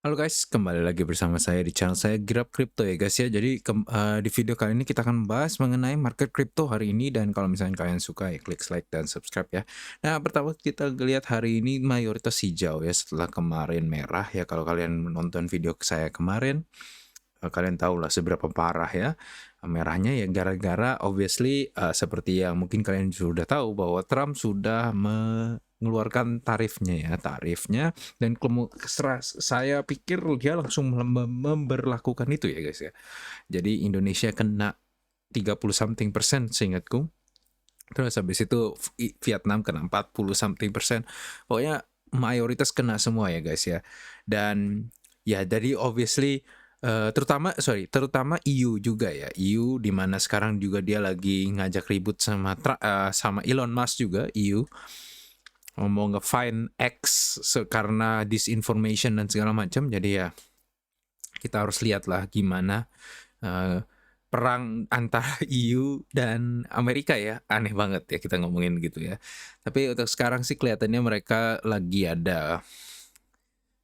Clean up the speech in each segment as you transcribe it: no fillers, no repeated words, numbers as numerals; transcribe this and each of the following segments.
Halo guys, kembali lagi bersama saya di channel saya Grab Crypto ya guys ya. Jadi di video kali ini kita akan membahas mengenai market crypto hari ini, dan kalau misalnya kalian suka ya klik like dan subscribe ya. Nah, pertama kita lihat hari ini mayoritas hijau ya setelah kemarin merah ya. Kalau kalian menonton video saya kemarin, kalian tahu lah seberapa parah ya merahnya ya, gara-gara obviously seperti yang mungkin kalian sudah tahu bahwa Trump sudah mengeluarkan tarifnya, dan saya pikir dia langsung memberlakukan itu ya guys ya. Jadi Indonesia kena 30 something persen seingatku, terus habis itu Vietnam kena 40 something persen, pokoknya mayoritas kena semua ya guys ya. Dan ya jadi obviously terutama EU juga ya. EU di mana sekarang juga dia lagi ngajak ribut sama Elon Musk juga. EU mau nge-fine X karena disinformation dan segala macam. Jadi ya kita harus lihat lah gimana uh, perang antara EU dan Amerika ya. Aneh banget ya kita ngomongin gitu ya. Tapi untuk sekarang sih kelihatannya mereka lagi ada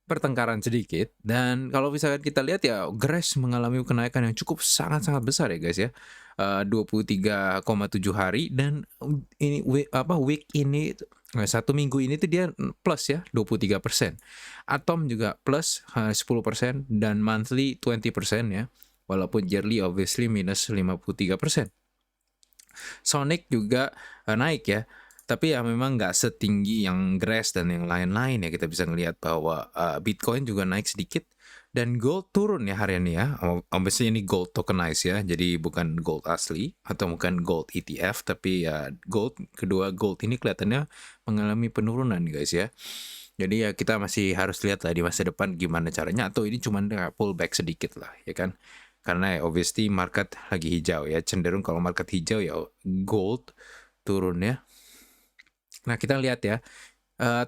pertengkaran sedikit, dan kalau misalkan kita lihat ya Grace mengalami kenaikan yang cukup sangat-sangat besar ya guys ya. 23,7 hari, dan ini week ini, satu minggu ini tuh dia plus ya 23%. Atom juga plus 10%, dan monthly 20% ya. Walaupun yearly obviously minus 53%. Sonic juga naik ya, tapi ya memang nggak setinggi yang Grass dan yang lain-lain ya. Kita bisa ngelihat bahwa Bitcoin juga naik sedikit, dan gold turun ya harian ini ya. Obviously ini gold tokenized ya, jadi bukan gold asli atau bukan gold ETF, tapi ya kedua gold ini kelihatannya mengalami penurunan guys ya. Jadi ya kita masih harus lihat lah di masa depan gimana caranya, atau ini cuma pullback sedikit lah ya kan. Karena ya obviously market lagi hijau ya, cenderung kalau market hijau ya gold turun ya. Nah, kita lihat ya,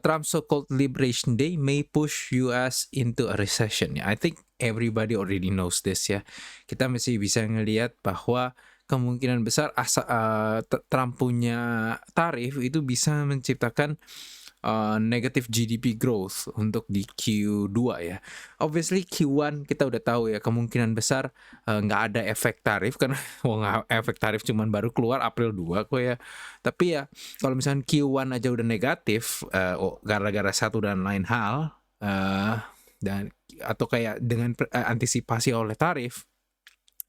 Trump's so-called Liberation Day may push US into a recession. I think everybody already knows this ya. Kita masih bisa ngelihat bahwa kemungkinan besar Trump punya tarif itu bisa menciptakan negative GDP growth untuk di Q2 ya. Obviously Q1 kita udah tahu ya, kemungkinan besar nggak ada efek tarif karena efek tarif cuman baru keluar April 2 kok ya. Tapi ya kalau misalnya Q1 aja udah negatif gara-gara satu dan lain hal, dan atau kayak dengan antisipasi oleh tarif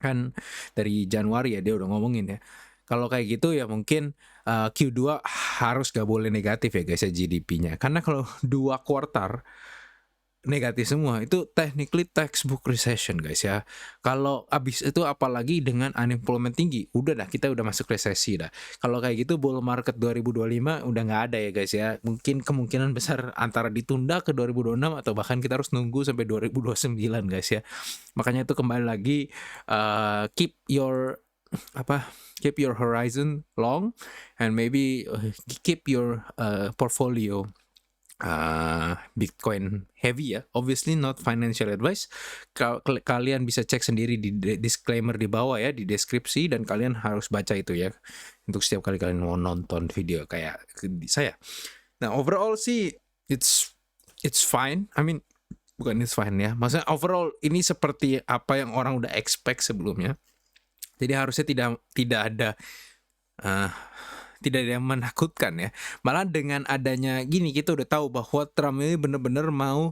kan dari Januari ya, dia udah ngomongin ya. Kalau kayak gitu ya mungkin Q2 harus gak boleh negatif ya guys ya GDP-nya. Karena kalau 2 kuartal negatif semua itu technically textbook recession guys ya. Kalau abis itu apalagi dengan unemployment tinggi, udah dah kita udah masuk resesi dah. Kalau kayak gitu bull market 2025 udah nggak ada ya guys ya. Mungkin kemungkinan besar antara ditunda ke 2026 atau bahkan kita harus nunggu sampai 2029 guys ya. Makanya itu kembali lagi, keep your horizon long, and maybe keep your portfolio Bitcoin heavy ya. Obviously not financial advice. Kalian bisa cek sendiri di disclaimer di bawah ya, di deskripsi, dan kalian harus baca itu ya untuk setiap kali kalian mau nonton video kayak saya. Nah, overall sih it's fine. I mean, bukan it's fine ya. Maksudnya overall ini seperti apa yang orang udah expect sebelumnya. Jadi harusnya tidak ada uh, tidak ada yang menakutkan ya. Malah dengan adanya gini kita udah tahu bahwa Trump ini benar-benar mau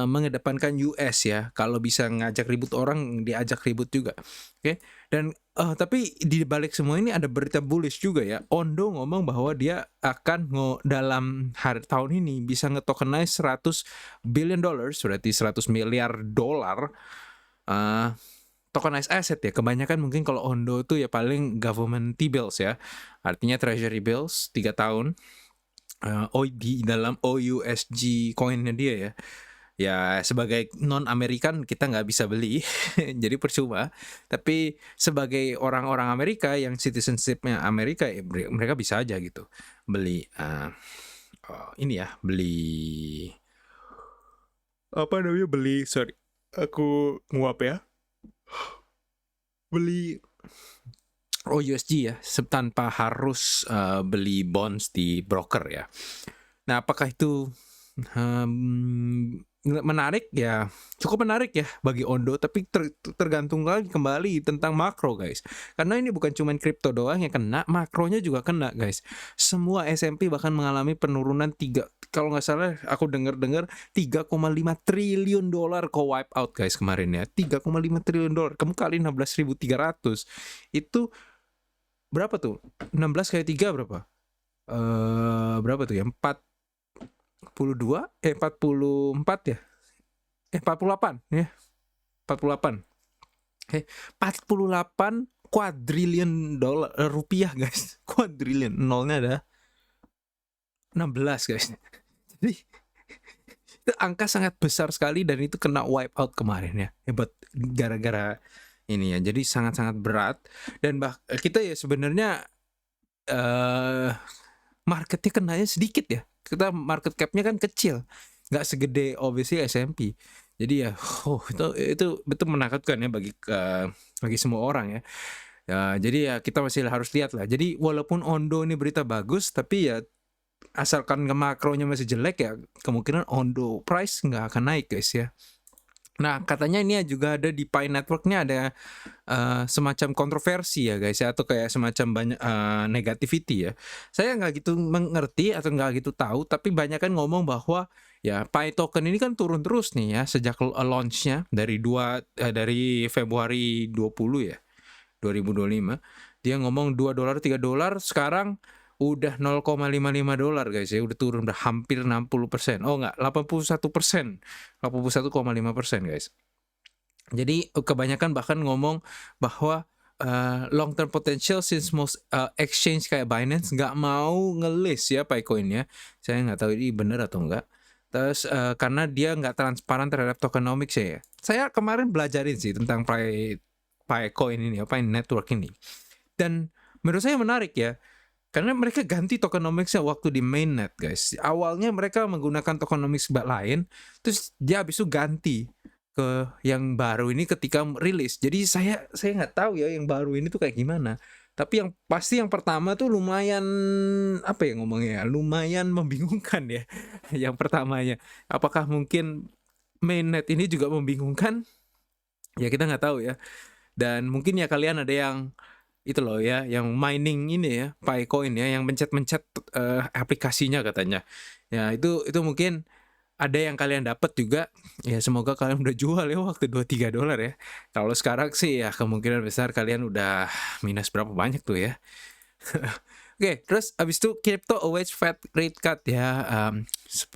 mengedepankan US ya. Kalau bisa ngajak ribut orang, diajak ribut juga. Oke. Dan tapi di balik semua ini ada berita bullish juga ya. Ondo ngomong bahwa dia akan dalam tahun ini bisa nge-tokenize 100 billion dollars, berarti 100 miliar dolar tokenized asset ya. Kebanyakan mungkin kalau Ondo itu ya paling government T-bills ya. Artinya treasury bills 3 tahun. Di dalam OUSG coinnya dia ya. Ya sebagai non-Amerikan kita nggak bisa beli, jadi percuma. Tapi sebagai orang-orang Amerika yang citizenshipnya Amerika, ya mereka bisa aja gitu beli ini ya, beli apa namanya, sorry aku nguap ya, beli USG ya, tanpa harus beli bonds di broker ya. Nah, apakah itu menarik ya, cukup menarik ya bagi Ondo, tapi tergantung lagi kembali tentang makro guys. Karena ini bukan cuma kripto doang yang kena, makronya juga kena guys. Semua S&P bahkan mengalami penurunan kalau nggak salah aku dengar-dengar 3,5 triliun dolar ke wipe out guys kemarin ya. 3,5 triliun dolar, kamu kali 16.300 itu berapa tuh? 16 kali 3 berapa? Berapa tuh ya? 44 ya? 48 ya. 48. 48 kuadriliun dolar rupiah guys. Kuadriliun, nolnya ada 16 guys. Jadi itu angka sangat besar sekali dan itu kena wipe out kemarin ya. Hebat gara-gara ini ya. Jadi sangat-sangat berat dan kita ya sebenarnya marketnya kenanya sedikit ya. Kita market capnya kan kecil, nggak segede obviously S&P. Jadi ya, itu betul menakutkan ya bagi semua orang ya. Ya, jadi ya kita masih harus lihat lah. Jadi walaupun Ondo ini berita bagus, tapi ya asalkan makronya masih jelek ya, kemungkinan Ondo price nggak akan naik guys ya. Nah katanya ini juga ada di Pi Network-nya ada semacam kontroversi ya guys ya, atau kayak semacam banyak negativity ya. Saya nggak gitu mengerti atau nggak gitu tahu, tapi banyak kan ngomong bahwa ya Pi token ini kan turun terus nih ya sejak launch-nya dari Februari 20 ya 2025. Dia ngomong $2 $3, sekarang udah $0,55 guys ya, udah turun udah hampir 60%. Oh enggak, 81%. 81,5% guys. Jadi kebanyakan bahkan ngomong bahwa long term potential since most exchange kayak Binance nggak mau nge-list ya Picoin ya. Saya nggak tahu ini benar atau enggak. Terus karena dia nggak transparan terhadap tokenomics ya. Saya kemarin belajarin sih tentang Picoin ini, Pi Network ini. Dan menurut saya menarik ya. Karena mereka ganti tokenomics-nya waktu di mainnet guys. Awalnya mereka menggunakan tokenomics lain, terus dia habis itu ganti ke yang baru ini ketika rilis. Jadi saya nggak tahu ya yang baru ini tuh kayak gimana. Tapi yang pasti yang pertama tuh lumayan apa ya ngomongnya, lumayan membingungkan ya. Yang pertamanya, apakah mungkin mainnet ini juga membingungkan? Ya kita nggak tahu ya. Dan mungkin ya kalian ada yang itu loh ya, yang mining ini ya, Picoin ya, yang mencet-mencet aplikasinya katanya. Ya itu mungkin ada yang kalian dapat juga. Ya semoga kalian udah jual ya waktu $2-3 ya. Kalau sekarang sih ya kemungkinan besar kalian udah minus berapa banyak tuh ya. Oke, terus abis itu crypto awaits Fed rate cut ya.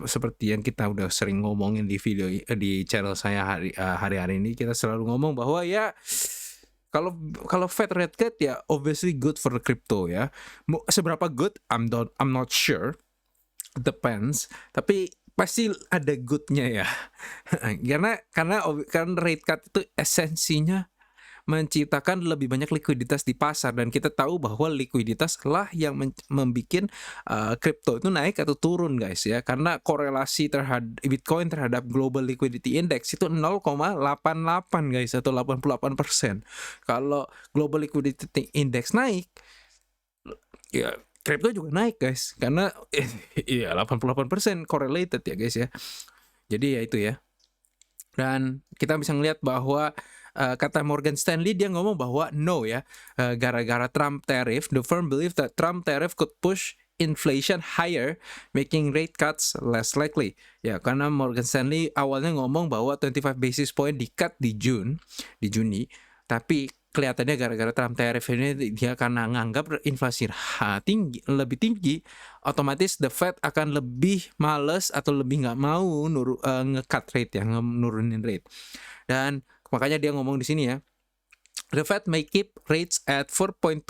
Seperti yang kita udah sering ngomongin di video di channel saya hari-hari ini, kita selalu ngomong bahwa ya kalau Fed rate cut ya obviously good for the crypto ya. Seberapa good I'm not sure. Depends. Tapi pasti ada goodnya ya. karena rate cut itu esensinya menciptakan lebih banyak likuiditas di pasar, dan kita tahu bahwa likuiditas lah yang membuat kripto itu naik atau turun guys ya, karena korelasi terhadap Bitcoin terhadap Global Liquidity Index itu 0,88 guys, atau 88%. Kalau Global Liquidity Index naik ya kripto juga naik guys, karena iya 88% correlated ya guys ya. Jadi ya itu ya. Dan kita bisa ngelihat bahwa kata Morgan Stanley, dia ngomong bahwa no ya, gara-gara Trump tariff, the firm believe that Trump tariff could push inflation higher, making rate cuts less likely. Ya, karena Morgan Stanley awalnya ngomong bahwa 25 basis point di-cut di Juni, tapi kelihatannya gara-gara Trump tariff ini dia karena nganggap inflasi lebih tinggi, otomatis the Fed akan lebih males atau lebih nggak mau nge-cut rate ya, nurunin rate. Dan makanya dia ngomong di sini ya, the Fed may keep rates at 4.25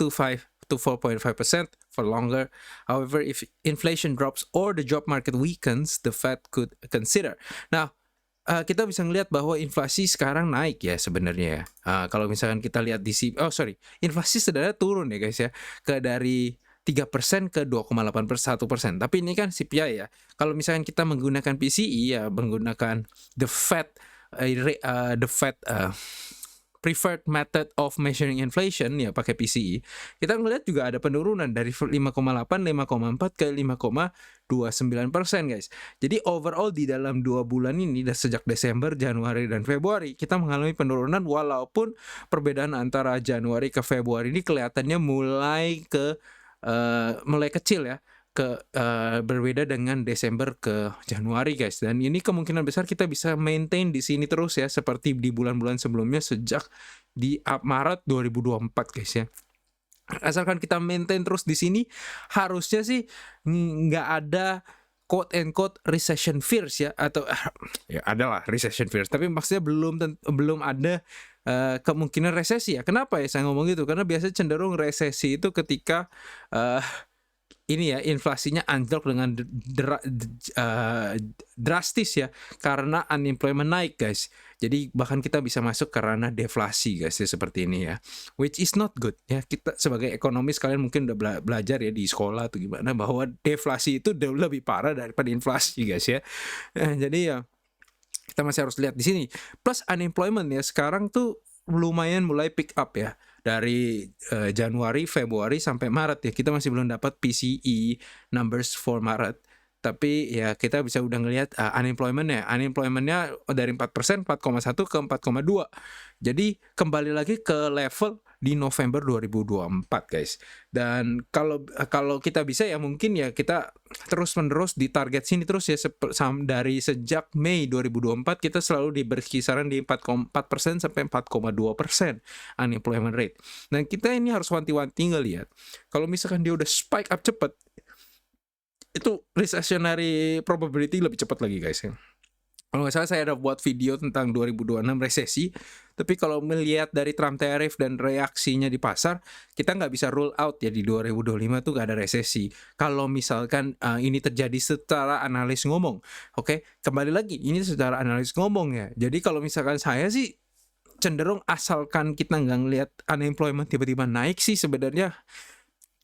to 4.5% for longer. However, if inflation drops or the job market weakens, the Fed could consider. Nah, kita bisa ngelihat bahwa inflasi sekarang naik ya sebenarnya ya. Kalau misalkan kita lihat di inflasi sebenarnya turun ya guys ya, dari 3% ke 2,81%. Tapi ini kan CPI ya. Kalau misalkan kita menggunakan PCE ya, menggunakan the Fed preferred method of measuring inflation ya pakai PCE, kita ngelihat juga ada penurunan dari 5,8, 5,4 ke 5,29% guys. Jadi overall di dalam 2 bulan ini sejak Desember, Januari dan Februari kita mengalami penurunan, walaupun perbedaan antara Januari ke Februari ini kelihatannya mulai kecil ya. Berbeda dengan Desember ke Januari guys, dan ini kemungkinan besar kita bisa maintain di sini terus ya seperti di bulan-bulan sebelumnya sejak di Maret 2024 guys ya. Asalkan kita maintain terus di sini, harusnya sih nggak ada quote and quote recession fears ya, atau ya adalah recession fears, tapi maksudnya belum ada kemungkinan resesi ya. Kenapa ya saya ngomong gitu? Karena biasanya cenderung resesi itu ketika ini ya inflasinya anjlok dengan drastis ya, karena unemployment naik guys. Jadi bahkan kita bisa masuk ke ranah deflasi guys ya, seperti ini ya, which is not good ya. Kita sebagai ekonomis, kalian mungkin udah belajar ya di sekolah atau gimana, bahwa deflasi itu lebih parah daripada inflasi guys ya. Jadi ya kita masih harus lihat di sini. Plus unemployment ya sekarang tuh lumayan mulai pick up ya. Dari Januari, Februari sampai Maret ya, kita masih belum dapat PCE numbers for Maret. Tapi ya kita bisa udah ngelihat unemploymentnya dari 4%, 4,1 ke 4,2. Jadi kembali lagi ke level di November 2024 guys. Dan kalau kita bisa ya mungkin ya kita terus-menerus di target sini terus ya, dari sejak Mei 2024 kita selalu di berkisaran di 4,4% sampai 4,2% unemployment rate. Dan kita ini harus wanti-wanti ngelihat kalau misalkan dia udah spike up cepat, itu recessionary probability lebih cepat lagi guys ya. Kalau nggak salah saya ada buat video tentang 2026 resesi, tapi kalau melihat dari Trump tariff dan reaksinya di pasar, kita nggak bisa rule out ya di 2025 tuh nggak ada resesi. Kalau misalkan ini terjadi secara analis ngomong, oke? Kembali lagi ini secara analis ngomong ya. Jadi kalau misalkan saya sih cenderung asalkan kita nggak ngelihat unemployment tiba-tiba naik sih sebenarnya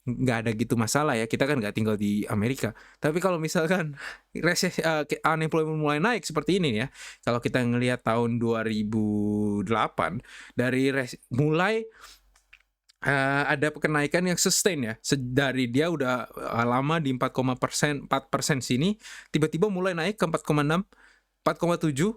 nggak ada gitu masalah ya, kita kan nggak tinggal di Amerika. Tapi kalau misalkan unemployment mulai naik seperti ini ya, kalau kita ngelihat tahun 2008 dari mulai ada kenaikan yang sustain ya, dari dia udah lama di 4% sini, tiba-tiba mulai naik ke 4,6, 4,7,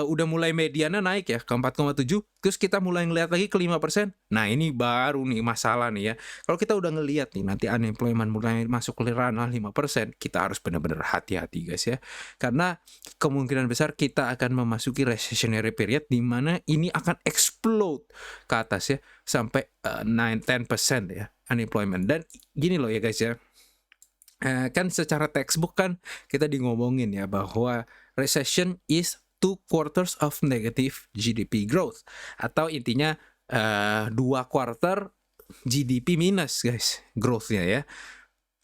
udah mulai mediana naik ya ke 4,7, terus kita mulai ngelihat lagi ke 5%. Nah ini baru nih masalah nih ya. Kalau kita udah ngelihat nih nanti unemployment mulai masuk ke ranah 5%, kita harus benar-benar hati-hati guys ya. Karena kemungkinan besar kita akan memasuki recessionary period di mana ini akan explode ke atas ya, sampai 9-10% ya unemployment. Dan gini loh ya guys ya, kan secara textbook kan kita ngomongin ya bahwa recession is 2 quarters of negative GDP growth, atau intinya 2 quarter GDP minus guys growth-nya ya.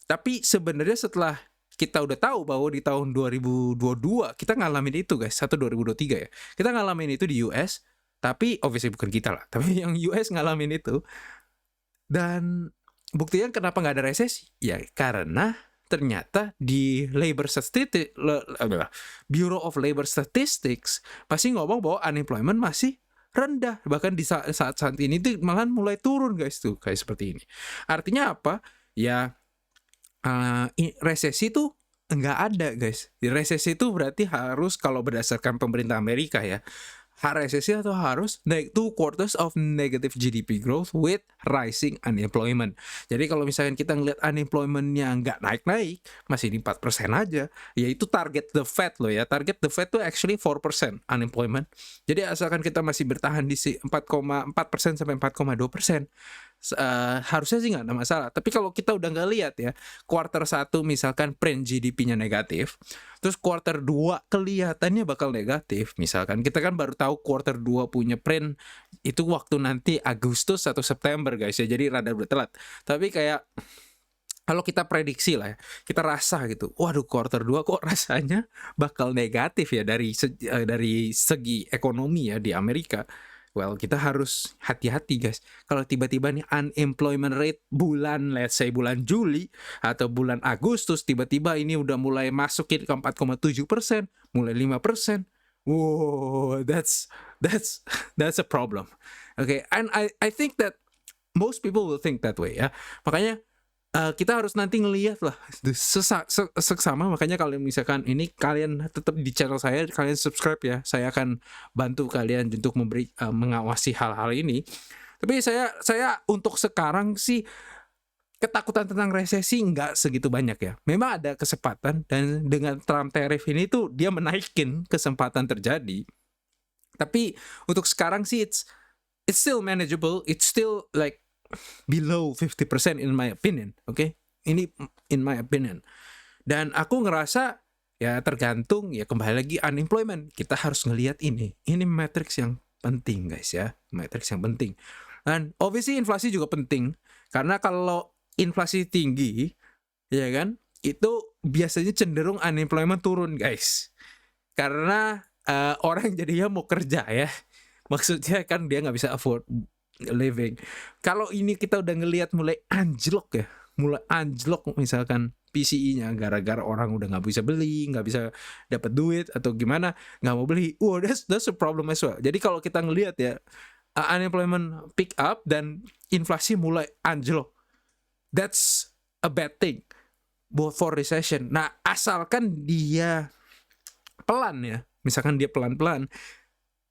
Tapi sebenarnya setelah kita udah tahu bahwa di tahun 2022 kita ngalamin itu guys, atau 2023 ya, kita ngalamin itu di US, tapi obviously bukan kita lah, tapi yang US ngalamin itu. Dan buktinya kenapa nggak ada resesi ya, karena ternyata di Bureau of Labor Statistics masih ngomong bahwa unemployment masih rendah, bahkan di saat ini tuh malah mulai turun guys, tuh kayak seperti ini. Artinya apa ya, resesi tuh nggak ada guys. Resesi itu berarti harus, kalau berdasarkan pemerintah Amerika ya, resesi atau harus 2 quarters of negative GDP growth with rising unemployment. Jadi kalau misalkan kita ngeliat unemployment-nya nggak naik-naik, masih di 4% aja, ya itu target the Fed loh ya. Target the Fed tuh actually 4% unemployment. Jadi asalkan kita masih bertahan di 4,4% sampai 4,2%, harusnya sih nggak ada masalah. Tapi kalau kita udah nggak lihat ya, quarter 1 misalkan print GDP-nya negatif, terus quarter 2 kelihatannya bakal negatif, misalkan kita kan baru tahu quarter 2 punya print itu waktu nanti Agustus atau September guys ya, jadi rada bertelat. Tapi kayak kalau kita prediksi lah ya, kita rasa gitu, waduh quarter 2 kok rasanya bakal negatif ya dari segi ekonomi ya di Amerika. Well, kita harus hati-hati guys. Kalau tiba-tiba nih unemployment rate let's say bulan Juli atau bulan Agustus, tiba-tiba ini udah mulai masukin ke 4,7%, mulai 5%. Wow, that's That's that's a problem. Okay, and I think that most people will think that way ya. Makanya kita harus nanti ngelihat lah seksama. Makanya kalau misalkan ini kalian tetap di channel saya, kalian subscribe ya, saya akan bantu kalian untuk mengawasi hal-hal ini. Tapi saya untuk sekarang sih ketakutan tentang resesi nggak segitu banyak ya. Memang ada kesempatan, dan dengan Trump tariff ini tuh dia menaikin kesempatan terjadi. Tapi untuk sekarang sih it's still manageable, it's still like below 50% in my opinion, okay? Ini in my opinion. Dan aku ngerasa ya tergantung ya, kembali lagi unemployment. Kita harus ngelihat ini matriks yang penting guys ya, matriks yang penting. Dan obviously inflasi juga penting, karena kalau inflasi tinggi ya kan, itu biasanya cenderung unemployment turun guys. Karena orang jadinya mau kerja ya. Maksudnya kan dia nggak bisa afford living. Kalau ini kita udah ngelihat mulai anjlok misalkan PCE-nya gara-gara orang udah nggak bisa beli, nggak bisa dapat duit atau gimana, nggak mau beli. That's a problem as well. Jadi kalau kita ngelihat ya, unemployment pick up dan inflasi mulai anjlok, that's a bad thing for recession. Nah, asalkan dia pelan ya, misalkan dia pelan-pelan,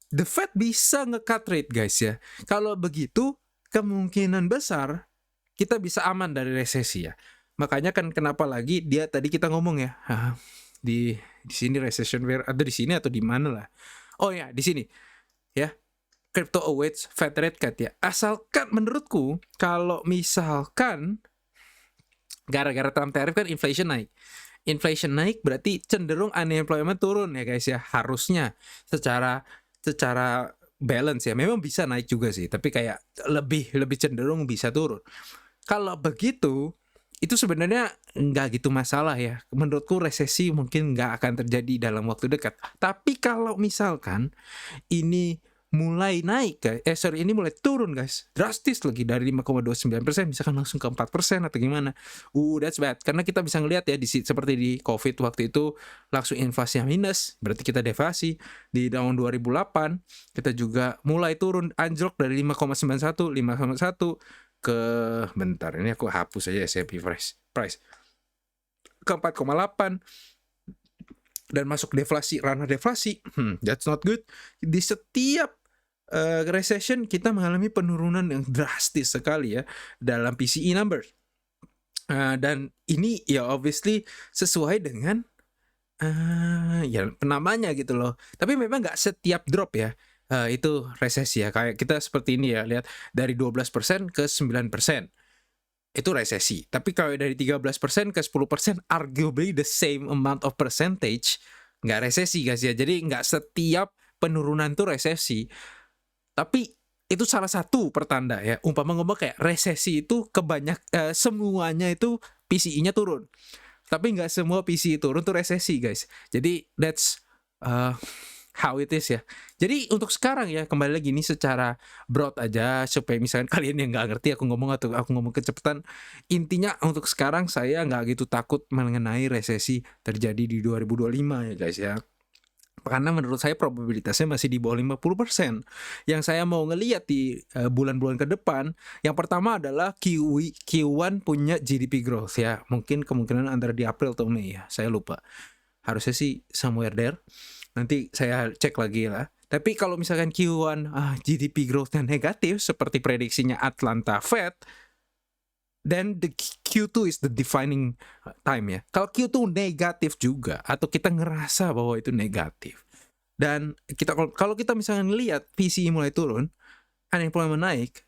the Fed bisa nge-cut rate guys ya. Kalau begitu kemungkinan besar kita bisa aman dari resesi ya. Makanya kan kenapa lagi dia tadi kita ngomong ya, di sini recession fear, atau di sini atau di mana lah. Oh ya, di sini ya. Crypto awaits Fed rate cut ya. Asalkan menurutku kalau misalkan gara-gara Trump tariff kan inflation naik. Inflation naik berarti cenderung unemployment turun ya guys ya. Harusnya secara balance ya, memang bisa naik juga sih, tapi kayak lebih cenderung bisa turun. Kalau begitu, itu sebenarnya nggak gitu masalah ya. Menurutku resesi mungkin nggak akan terjadi dalam waktu dekat. Tapi kalau misalkan ini mulai naik ini mulai turun guys, drastis lagi dari 5,29% misalkan langsung ke 4% atau gimana, that's bad. Karena kita bisa ngelihat ya seperti di COVID waktu itu langsung inflasi minus, berarti kita deflasi. Di tahun 2008 kita juga mulai turun, anjlok dari 5,91 ke, bentar ini aku hapus aja S&P price ke 4,8 dan masuk deflasi, ranah deflasi. That's not good. Di setiap recession kita mengalami penurunan yang drastis sekali ya dalam PCE numbers. Dan ini ya obviously sesuai dengan ya namanya gitu loh. Tapi memang nggak setiap drop ya itu resesi ya. Kayak kita seperti ini ya, lihat dari 12% ke 9%. Itu resesi. Tapi kalau dari 13% ke 10%, arguably the same amount of percentage, nggak resesi guys ya. Jadi nggak setiap penurunan tuh resesi. Tapi itu salah satu pertanda ya. Umpama kayak resesi itu semuanya itu PCE-nya turun. Tapi nggak semua PCE turun tuh resesi guys. Jadi that's how it is ya. Jadi untuk sekarang ya, kembali lagi ini secara broad aja supaya misalkan kalian yang nggak ngerti aku ngomong kecepatan. Intinya untuk sekarang saya nggak gitu takut mengenai resesi terjadi di 2025 ya guys ya. Karena menurut saya probabilitasnya masih di bawah 50%. Yang saya mau ngelihat di bulan-bulan ke depan, yang pertama adalah Q1 punya GDP growth ya. Mungkin kemungkinan antara di April atau Mei ya, saya lupa. Harusnya sih somewhere there. Nanti saya cek lagi lah. Tapi kalau misalkan Q1 GDP growth-nya negatif seperti prediksinya Atlanta Fed, then the Q2 is the defining time ya. Kalau Q2 negatif juga, atau kita ngerasa bahwa itu negatif, dan kalau kita misalnya lihat PCE mulai turun, unemployment naik,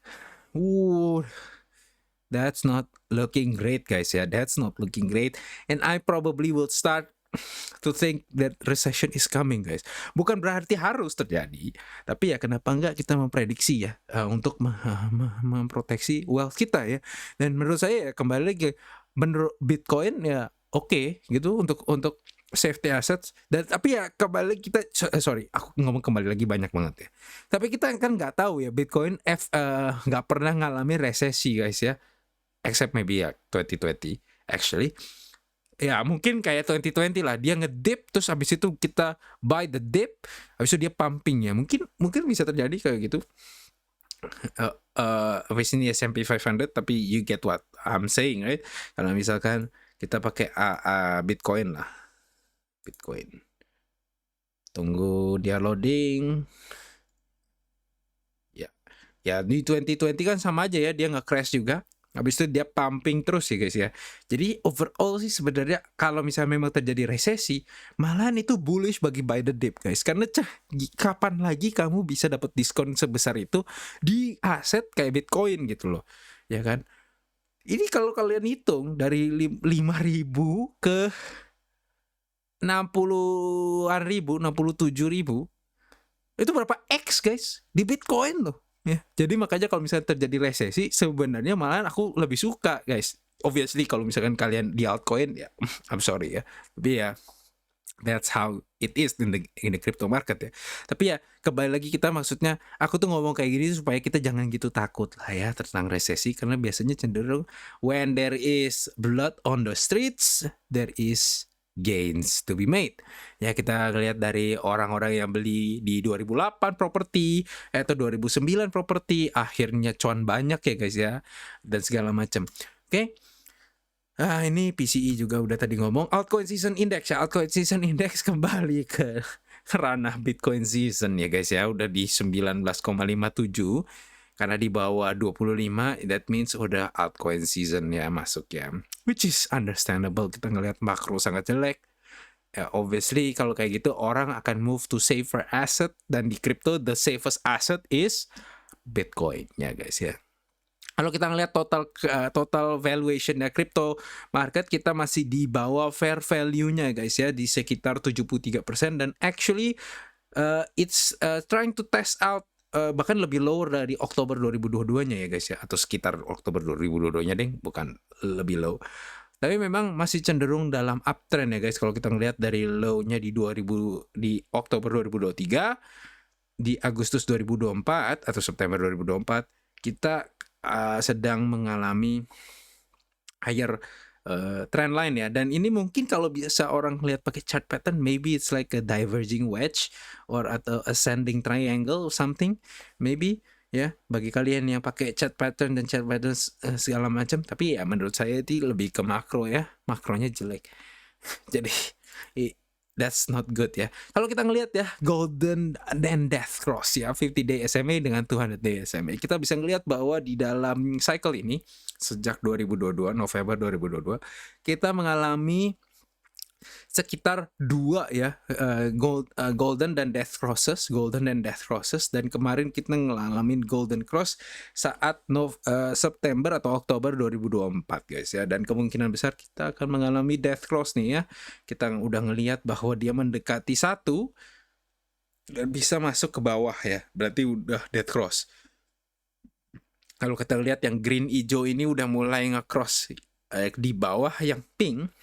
that's not looking great guys ya. That's not looking great, and I probably will start to think that recession is coming guys. Bukan berarti harus terjadi, tapi ya kenapa enggak kita memprediksi ya, untuk memproteksi wealth kita ya. Dan menurut saya ya, kembali lagi menurut Bitcoin ya oke gitu untuk safety assets. Dan tapi ya kembali kita aku ngomong kembali lagi banyak banget ya. Tapi kita kan nggak tahu ya, Bitcoin nggak pernah ngalami resesi guys ya, except maybe ya 2020 actually. Ya mungkin kayak 2020 lah, dia ngedip terus habis itu kita buy the dip, habis itu dia pumping ya. Mungkin bisa terjadi kayak gitu. Habis ini S&P 500, tapi you get what I'm saying, right? Kalau misalkan kita pakai Bitcoin lah. Bitcoin. Tunggu dia loading. Ya di 2020 kan sama aja ya, dia nge-crash juga. Habis itu dia pumping terus ya guys ya. Jadi overall sih sebenarnya kalau misalnya memang terjadi resesi, malahan itu bullish bagi buy the dip guys. Karena kapan lagi kamu bisa dapat diskon sebesar itu di aset kayak Bitcoin gitu loh. Ya kan? Ini kalau kalian hitung dari 5.000 ke 60-an ribu, 67.000, itu berapa X guys di Bitcoin loh. Ya, jadi makanya kalau misalnya terjadi resesi, sebenarnya malah aku lebih suka guys. Obviously kalau misalkan kalian di altcoin ya, I'm sorry ya, tapi ya that's how it is in the crypto market ya. Tapi ya kembali lagi kita maksudnya, aku tuh ngomong kayak gini supaya kita jangan gitu takut lah ya tentang resesi, karena biasanya cenderung when there is blood on the streets, there is gains to be made. Ya kita lihat dari orang-orang yang beli di 2008 properti atau 2009 properti, akhirnya cuan banyak ya guys ya, dan segala macam. Oke. Ini PCE juga udah tadi ngomong. Altcoin Season Index ya. Altcoin Season Index kembali ke ranah Bitcoin Season ya guys ya. Udah di 19,57. Karena di bawah 25, that means udah altcoin season ya masuk ya. Which is understandable, kita ngelihat makro sangat jelek. Ya, obviously kalau kayak gitu orang akan move to safer asset, dan di crypto the safest asset is Bitcoin ya guys ya. Kalau kita ngelihat total valuation ya crypto market, kita masih di bawah fair value-nya guys ya, di sekitar 73%, dan actually it's trying to test out bahkan lebih lower dari Oktober 2022-nya ya guys ya, atau sekitar Oktober 2022-nya deh, bukan lebih low. Tapi memang masih cenderung dalam uptrend ya guys. Kalau kita ngelihat dari low-nya di Oktober 2023, di Agustus 2024 atau September 2024, kita sedang mengalami higher trend line ya, dan ini mungkin kalau biasa orang lihat pakai chart pattern, maybe it's like a diverging wedge or atau ascending triangle or something, maybe ya, bagi kalian yang pakai chart pattern dan chart pattern segala macam. Tapi ya menurut saya itu lebih ke makro ya, makronya jelek. Jadi that's not good ya. Kalau kita ngelihat ya golden and death cross ya, 50-day SMA dengan 200-day SMA, kita bisa ngelihat bahwa di dalam cycle ini sejak 2022 November 2022 kita mengalami sekitar 2 ya golden dan death crosses, dan kemarin kita ngalamin golden cross saat September atau Oktober 2024 guys ya, dan kemungkinan besar kita akan mengalami death cross nih ya. Kita udah ngelihat bahwa dia mendekati 1 dan bisa masuk ke bawah ya, berarti udah death cross. Kalau kita lihat yang green hijau ini udah mulai nge-cross di bawah yang pink.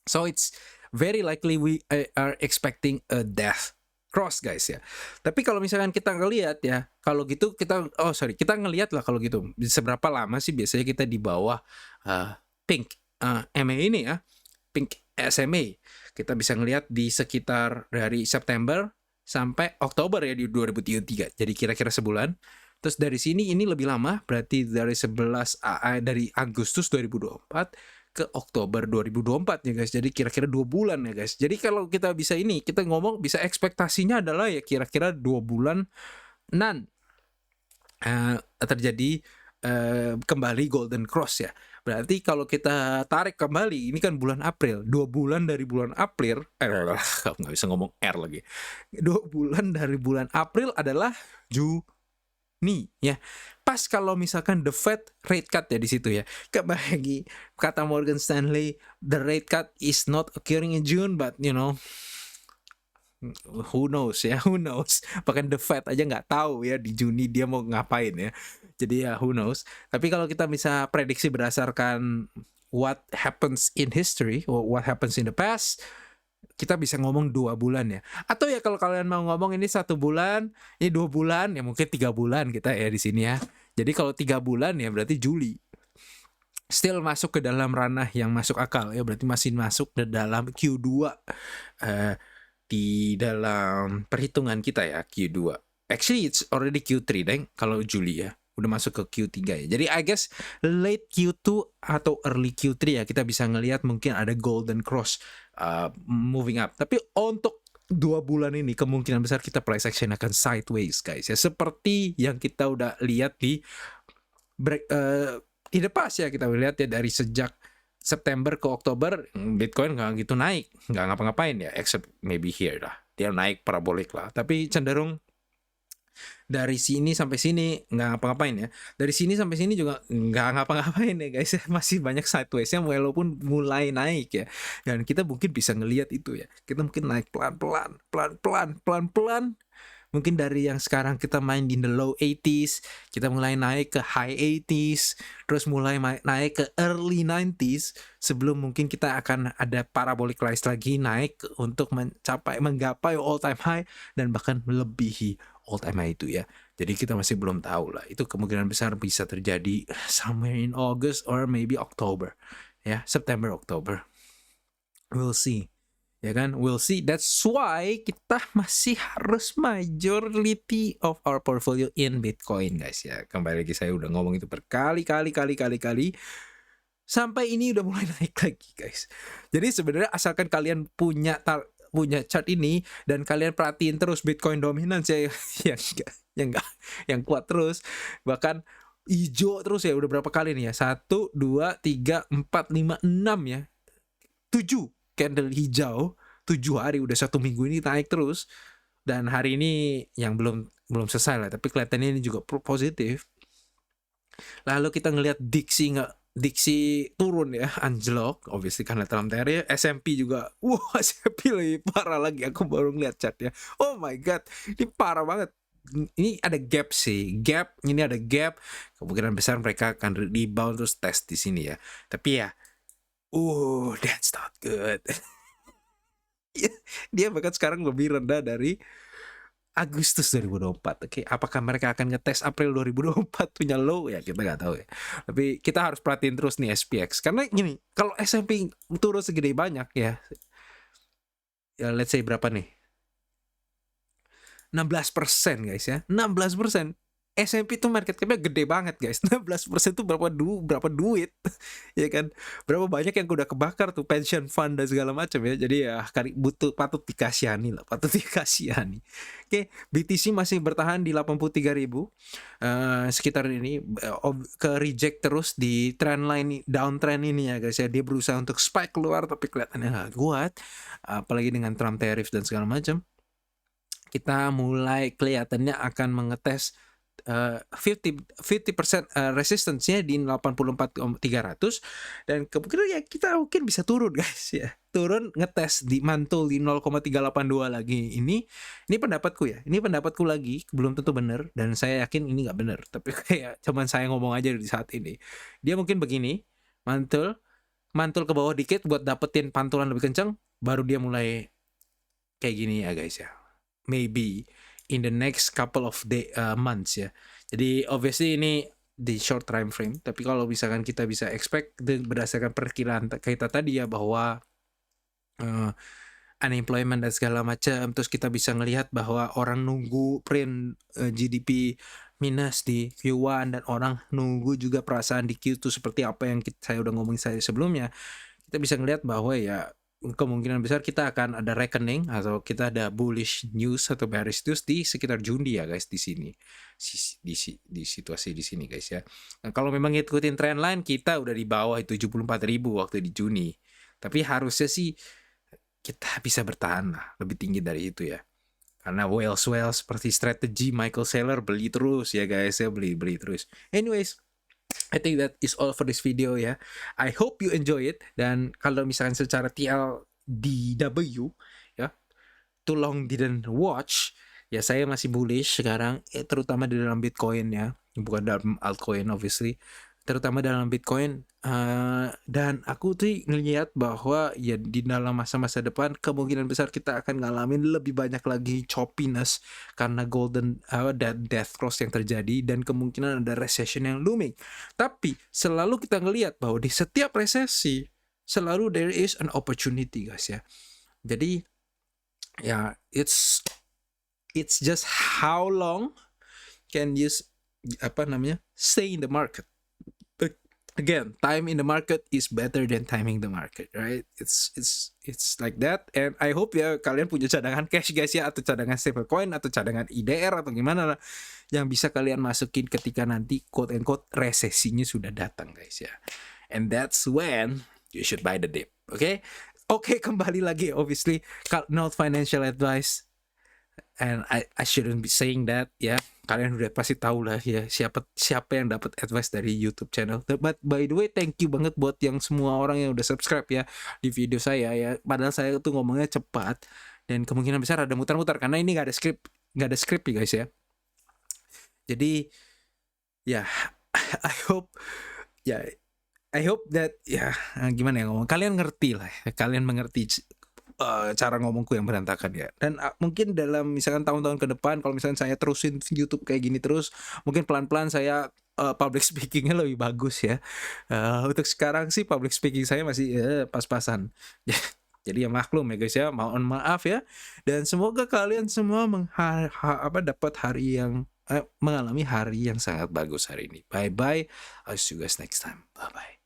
So it's very likely we are expecting a death cross guys ya. Tapi kalau misalkan kita ngelihat ya, kalau gitu kita ngelihat lah kalau gitu seberapa lama sih biasanya kita di bawah pink MA ini ya, pink SMA. Kita bisa ngelihat di sekitar dari September sampai Oktober ya di 2023. Jadi kira-kira sebulan. Terus dari sini ini lebih lama, berarti dari dari Agustus 2024 ke Oktober 2024 ya guys. Jadi kira-kira 2 bulan ya guys. Jadi kalau kita bisa kita ngomong bisa ekspektasinya adalah ya kira-kira 2 bulan terjadi kembali golden cross ya. Berarti kalau kita tarik kembali, ini kan bulan April, 2 bulan dari bulan April, nggak bisa ngomong R lagi. 2 bulan dari bulan April adalah Juni ya. Pas kalau misalkan the Fed rate cut ya di situ ya. Bagi kata Morgan Stanley, the rate cut is not occurring in June, but you know, who knows ya, who knows. Bahkan the Fed aja nggak tahu ya di Juni dia mau ngapain ya. Jadi ya who knows. Tapi kalau kita bisa prediksi berdasarkan what happens in history or what happens in the past, kita bisa ngomong 2 bulan ya. Atau ya kalau kalian mau ngomong ini 1 bulan, ini 2 bulan, ya mungkin 3 bulan kita ya di sini ya. Jadi kalau 3 bulan ya berarti Juli. still masuk ke dalam ranah yang masuk akal ya, berarti masih masuk ke dalam Q2 eh, di dalam perhitungan kita ya, Q2. Actually it's already Q3 deng kalau Juli ya. Udah masuk ke Q3 ya. Jadi I guess late Q2 atau early Q3 ya kita bisa ngelihat mungkin ada golden cross moving up. Tapi untuk 2 bulan ini kemungkinan besar kita price action akan sideways guys ya. Seperti yang kita udah lihat di in the past ya, kita lihat ya dari sejak September ke Oktober Bitcoin nggak gitu naik, nggak ngapa-ngapain ya, except maybe here lah dia naik parabolik lah, tapi cenderung dari sini sampai sini nggak ngapa-ngapain ya, dari sini sampai sini juga nggak ngapa-ngapain ya guys ya, masih banyak sidewaysnya walaupun mulai naik ya, dan kita mungkin bisa ngelihat itu ya, kita mungkin naik pelan-pelan mungkin dari yang sekarang kita main di the low 80s, kita mulai naik ke high 80s, terus mulai naik ke early 90s, sebelum mungkin kita akan ada parabolic rise lagi naik untuk menggapai all time high dan bahkan melebihi all time high itu ya. Jadi kita masih belum tahu lah, itu kemungkinan besar bisa terjadi somewhere in August or maybe October ya, September October, we'll see. Ya kan, we'll see. That's why kita masih harus majority of our portfolio in Bitcoin guys ya. Kembali lagi saya udah ngomong itu berkali-kali sampai ini udah mulai naik lagi guys. Jadi sebenarnya asalkan kalian punya chart ini dan kalian perhatiin terus Bitcoin dominance ya yang kuat terus, bahkan hijau terus ya, udah berapa kali nih ya, 1, 2, 3, 4, 5, 6 ya, 7 candle hijau 7 hari, udah 1 minggu ini naik terus, dan hari ini yang belum selesai lah, tapi kelihatannya ini juga positif. Lalu kita ngelihat Dixie turun ya, anjlok, obviously karena Trump tariff. S&P juga, S&P lebih parah lagi, aku baru ngeliat chartnya, oh my god, ini parah banget. Ini ada gap sih, ini ada gap, kemungkinan besar mereka akan rebound terus test di sini ya, tapi ya that's not good. Dia bahkan sekarang lebih rendah dari Agustus 2024. Oke, apakah mereka akan ngetes April 2024 punya low ya, kita nggak tahu ya. Tapi kita harus perhatiin terus nih SPX, karena gini, kalau S&P turun segede banyak ya let's say berapa nih, 16% guys ya, 16%. S&P itu market cap-nya gede banget guys. 16% itu berapa duit ya kan, berapa banyak yang udah kebakar tuh pension fund dan segala macam ya. Jadi ya patut dikasihani lah, Oke, BTC masih bertahan di 83.000 sekitar ini, ke reject terus di trend line downtrend ini ya guys ya. Dia berusaha untuk spike keluar tapi kelihatannya nggak kuat, apalagi dengan Trump tariff dan segala macam. Kita mulai kelihatannya akan mengetes 50% resistance-nya di 84.300, dan kemungkinan ya kita mungkin bisa turun guys ya, turun ngetes di mantul di 0,382 lagi. Ini pendapatku ya, ini pendapatku lagi, belum tentu benar dan saya yakin ini nggak benar, tapi kayak cuman saya ngomong aja di saat ini. Dia mungkin begini, mantul ke bawah dikit buat dapetin pantulan lebih kencang, baru dia mulai kayak gini ya guys ya, maybe in the next couple of months ya. Jadi obviously ini di short time frame, tapi kalau misalkan kita bisa expect berdasarkan perkiraan kita tadi ya, bahwa unemployment dan segala macam, terus kita bisa ngelihat bahwa orang nunggu print GDP minus di Q1 dan orang nunggu juga perasaan di Q2 seperti apa yang saya udah ngomongin saya sebelumnya. Kita bisa ngelihat bahwa ya kemungkinan besar kita akan ada reckoning atau kita ada bullish news atau bearish news di sekitar Juni ya guys, di sini di situasi di sini guys ya. Nah, kalau memang ngikutin trend line kita udah di bawah 74.000 waktu di Juni, tapi harusnya sih kita bisa bertahan lah lebih tinggi dari itu ya, karena whales seperti strategi Michael Saylor beli terus ya guys ya, beli terus. Anyways, I think that is all for this video ya. I hope you enjoy it. Dan kalau misalkan secara TLDW ya, too long didn't watch ya, saya masih bullish sekarang, terutama di dalam Bitcoin ya, bukan dalam altcoin obviously, terutama dalam Bitcoin. Dan aku tuh ngelihat bahwa ya di dalam masa-masa depan kemungkinan besar kita akan ngalamin lebih banyak lagi choppiness karena death cross yang terjadi, dan kemungkinan ada recession yang looming. Tapi selalu kita ngelihat bahwa di setiap resesi selalu there is an opportunity, guys ya. Jadi ya it's just how long can you stay in the market. Again, time in the market is better than timing the market, right? It's like that. And I hope ya kalian punya cadangan cash, guys ya, atau cadangan stablecoin atau cadangan IDR atau gimana lah, yang bisa kalian masukin ketika nanti quote and quote resesinya sudah datang, guys ya. And that's when you should buy the dip. Oke, kembali lagi, obviously not financial advice, and I shouldn't be saying that ya. Kalian udah pasti tahu lah ya siapa yang dapat advice dari YouTube channel. But by the way, thank you banget buat yang semua orang yang udah subscribe ya di video saya ya. Padahal saya tuh ngomongnya cepat dan kemungkinan besar ada mutar-mutar karena ini nggak ada script ya, guys ya. Jadi ya I hope that ya gimana ya ngomong, kalian ngerti lah ya, kalian mengerti cara ngomongku yang berantakan ya. Dan mungkin dalam misalkan tahun-tahun ke depan kalau misalkan saya terusin YouTube kayak gini terus, mungkin pelan-pelan saya public speakingnya lebih bagus ya. Untuk sekarang sih public speaking saya masih pas-pasan. Jadi ya maklum ya, guys ya, mohon maaf ya. Dan semoga kalian semua dapat mengalami hari yang sangat bagus hari ini. Bye bye. I'll see you guys next time. Bye bye.